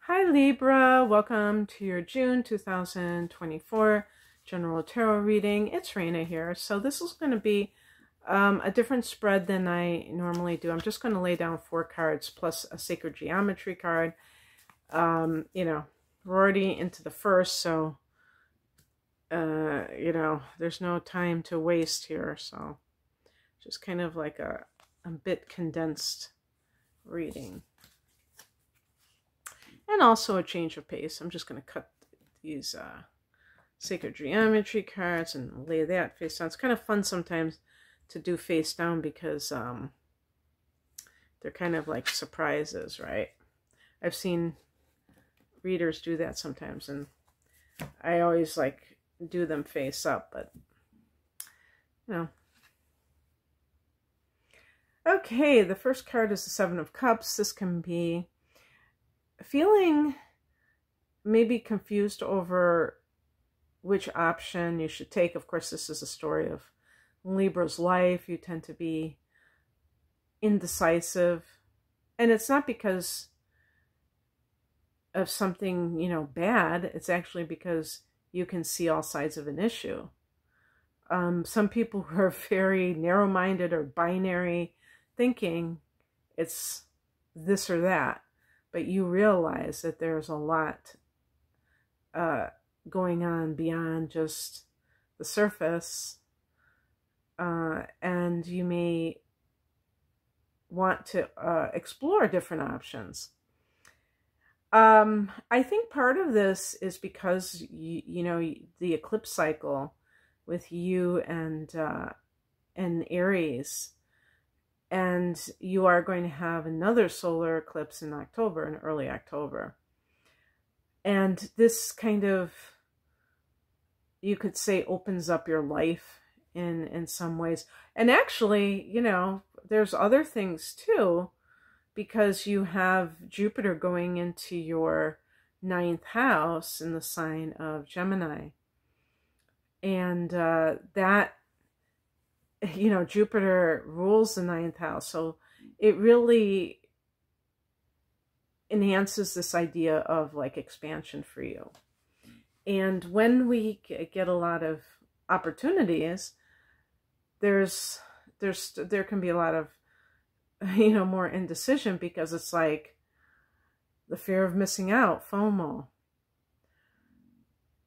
Hi Libra, welcome to your June 2024 General Tarot reading. It's Raina here. So this is going to be a different spread than I normally do. I'm just going to lay down 4 cards plus a Sacred Geometry card. We're already into the first, so, there's no time to waste here. So just kind of like a bit condensed reading. And also a change of pace. I'm just going to cut these Sacred Geometry cards and lay that face down. It's kind of fun sometimes to do face down because they're kind of like surprises, right? I've seen readers do that sometimes, and I always like do them face up, but Okay, the first card is the 7 of Cups. This can be feeling maybe confused over which option you should take. Of course, this is a story of Libra's life. You tend to be indecisive, and it's not because of something, bad. It's actually because you can see all sides of an issue. Some people who are very narrow-minded or binary thinking it's this or that. But you realize that there's a lot going on beyond just the surface, and you may want to explore different options. I think part of this is because, the eclipse cycle with you and Aries, and you are going to have another solar eclipse in October, in early October. And this kind of, you could say, opens up your life in some ways. And actually, there's other things too, because you have Jupiter going into your 9th house in the sign of Gemini. And that, Jupiter rules the 9th house. So it really enhances this idea of like expansion for you. And when we get a lot of opportunities, there can be a lot of, more indecision, because it's like the fear of missing out, FOMO.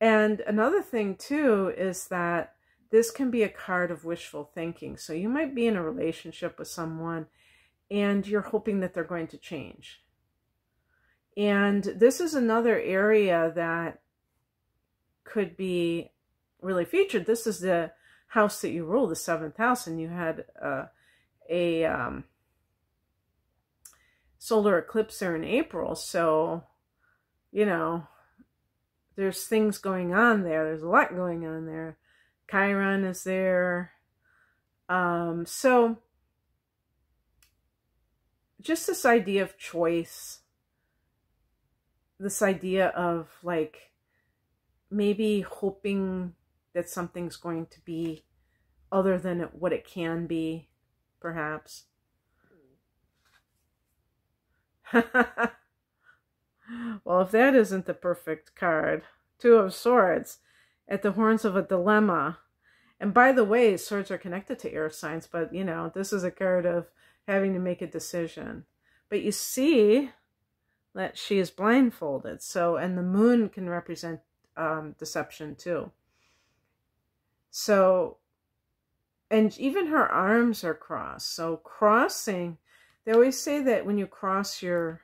And another thing too is that this can be a card of wishful thinking. So you might be in a relationship with someone and you're hoping that they're going to change. And this is another area that could be really featured. This is the house that you rule, the 7th house, and you had a solar eclipse there in April. So, there's things going on there. There's a lot going on there. Chiron is there. So just this idea of choice, this idea of like maybe hoping that something's going to be other than what it can be, perhaps. Well, if that isn't the perfect card, 2 of Swords at the horns of a dilemma. And by the way, swords are connected to air signs, but this is a card of having to make a decision. But you see that she is blindfolded. So, and the moon can represent deception too. So, and even her arms are crossed. So crossing, they always say that when you cross your,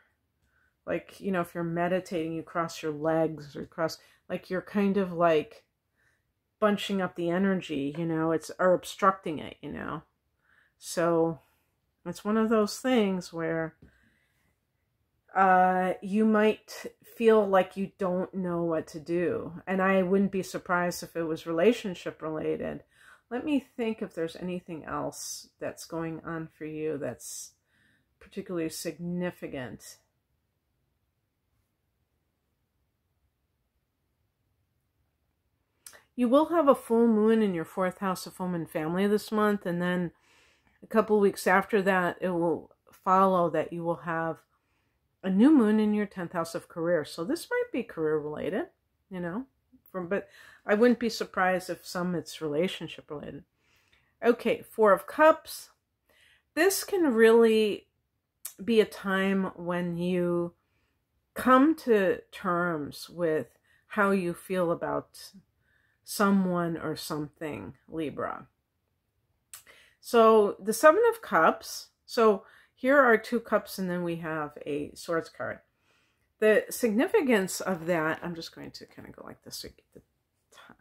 like, if you're meditating, you cross your legs or cross, like you're kind of like bunching up the energy, or obstructing it, So it's one of those things where you might feel like you don't know what to do. And I wouldn't be surprised if it was relationship related. Let me think if there's anything else that's going on for you that's particularly significant. You will have a full moon in your 4th house of home and family this month. And then a couple weeks after that, it will follow that you will have a new moon in your 10th house of career. So this might be career related, you know, but I wouldn't be surprised if it's relationship related. Okay, Four of Cups. This can really be a time when you come to terms with how you feel about someone or something, Libra. So the Seven of Cups. So here are two cups and then we have a Swords card. The significance of that, I'm just going to kind of go like this so you get the time.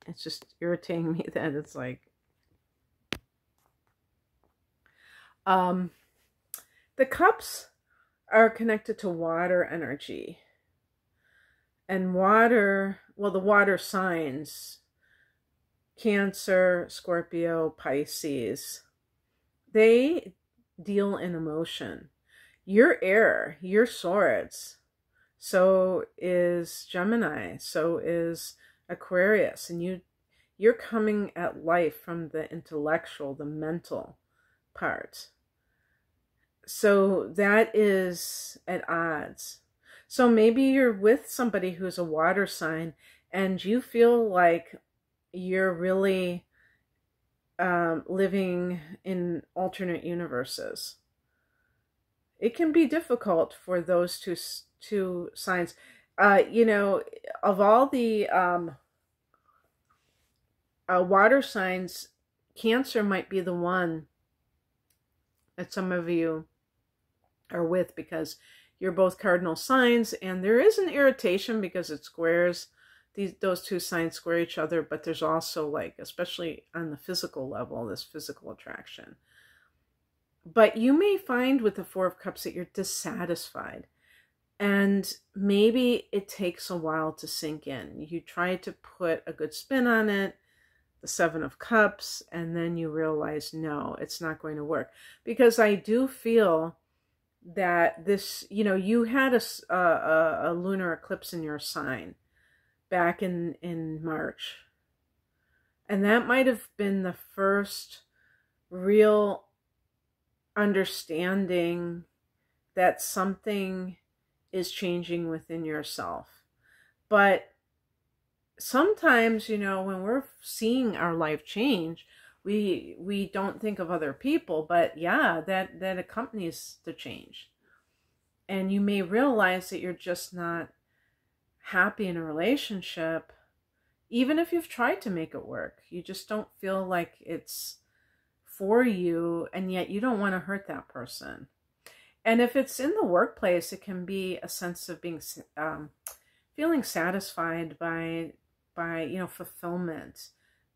It's just irritating me that it's like, the cups are connected to water energy. And water, well, the water signs, Cancer, Scorpio, Pisces, they deal in emotion. You're air, you're swords. So is Gemini, so is Aquarius. And you're coming at life from the intellectual, the mental part. So that is at odds. So maybe you're with somebody who's a water sign and you feel like you're really living in alternate universes. It can be difficult for those two signs. You know, of all the water signs, Cancer might be the one that some of you are with because you're both cardinal signs, and there is an irritation because it squares those two signs square each other, but there's also, like, especially on the physical level, this physical attraction. But you may find with the Four of Cups that you're dissatisfied, and maybe it takes a while to sink in. You try to put a good spin on it, the Seven of Cups, and then you realize, no, it's not going to work. Because I do feel that this, you know, you had a lunar eclipse in your sign back in March. And that might have been the first real understanding that something is changing within yourself. But sometimes, you know, when we're seeing our life change, we don't think of other people, but yeah, that accompanies the change. And you may realize that you're just not happy in a relationship, even if you've tried to make it work. You just don't feel like it's for you, and yet you don't want to hurt that person. And if it's in the workplace, it can be a sense of being feeling satisfied by you know, fulfillment.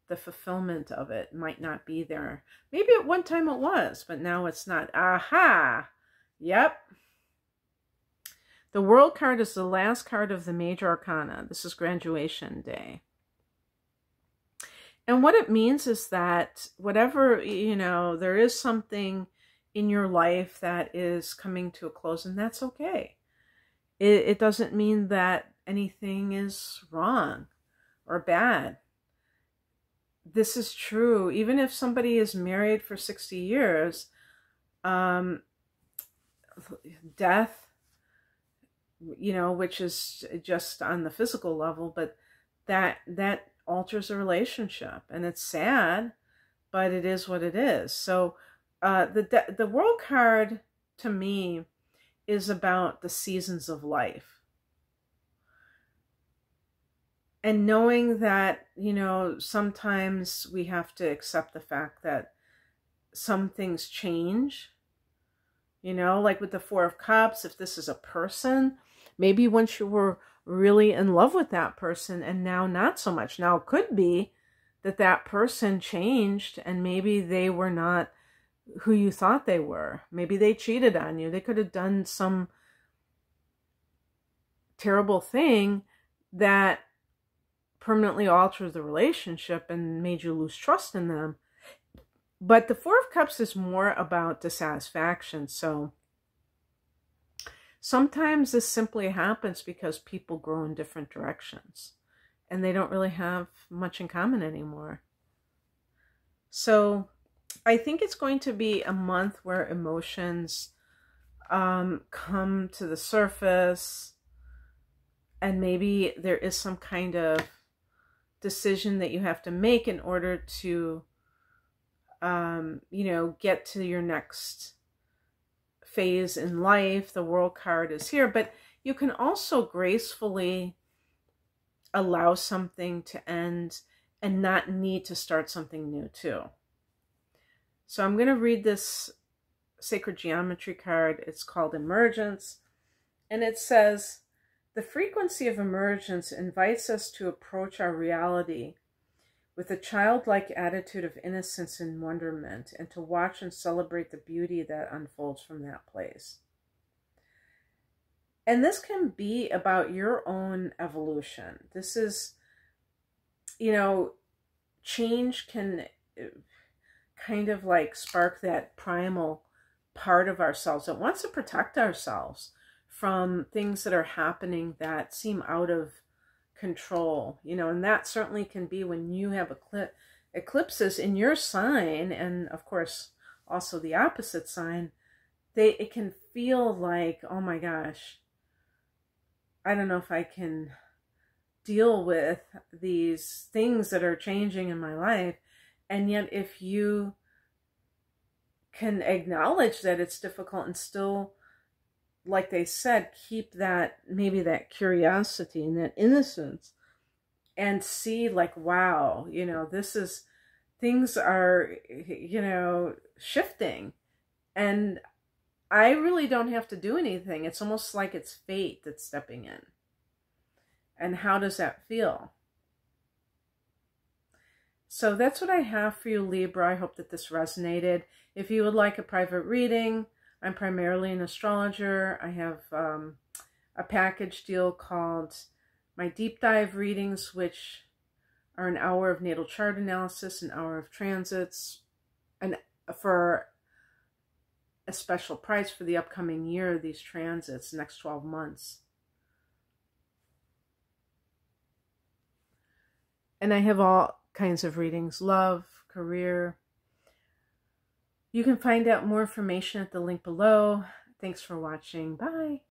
The fulfillment of it might not be there. Maybe at one time it was, but now it's not. Aha! Yep. The World card is the last card of the Major Arcana. This is graduation day. And what it means is that whatever, you know, there is something in your life that is coming to a close, and that's okay. It doesn't mean that anything is wrong or bad. This is true. Even if somebody is married for 60 years, death, you know, which is just on the physical level, but that alters a relationship, and it's sad, but it is what it is. So the World card to me is about the seasons of life. And knowing that, you know, sometimes we have to accept the fact that some things change, you know, like with the Four of Cups, if this is a person, maybe once you were really in love with that person and now not so much. Now it could be that that person changed and maybe they were not who you thought they were. Maybe they cheated on you. They could have done some terrible thing that permanently altered the relationship and made you lose trust in them. But the Four of Cups is more about dissatisfaction. So sometimes this simply happens because people grow in different directions and they don't really have much in common anymore. So I think it's going to be a month where emotions come to the surface, and maybe there is some kind of decision that you have to make in order to, you know, get to your next phase in life. The World card is here, but you can also gracefully allow something to end and not need to start something new too. So I'm going to read this sacred geometry card. It's called Emergence, and it says, the frequency of emergence invites us to approach our reality with a childlike attitude of innocence and wonderment, and to watch and celebrate the beauty that unfolds from that place. And this can be about your own evolution. This is, you know, change can kind of like spark that primal part of ourselves that wants to protect ourselves from things that are happening that seem out of control, you know, and that certainly can be when you have eclipses in your sign, and of course also the opposite sign. It can feel like, oh my gosh, I don't know if I can deal with these things that are changing in my life. And yet if you can acknowledge that it's difficult and still, like they said, keep that, maybe that curiosity and that innocence, and see like, wow, you know, this is, things are, you know, shifting, and I really don't have to do anything. It's almost like it's fate that's stepping in. And how does that feel? So that's what I have for you, Libra. I hope that this resonated. If you would like a private reading, I'm primarily an astrologer. I have a package deal called my deep dive readings, which are an hour of natal chart analysis, an hour of transits, and for a special price for the upcoming year, these transits, next 12 months. And I have all kinds of readings, love, career. You can find out more information at the link below. Thanks for watching. Bye.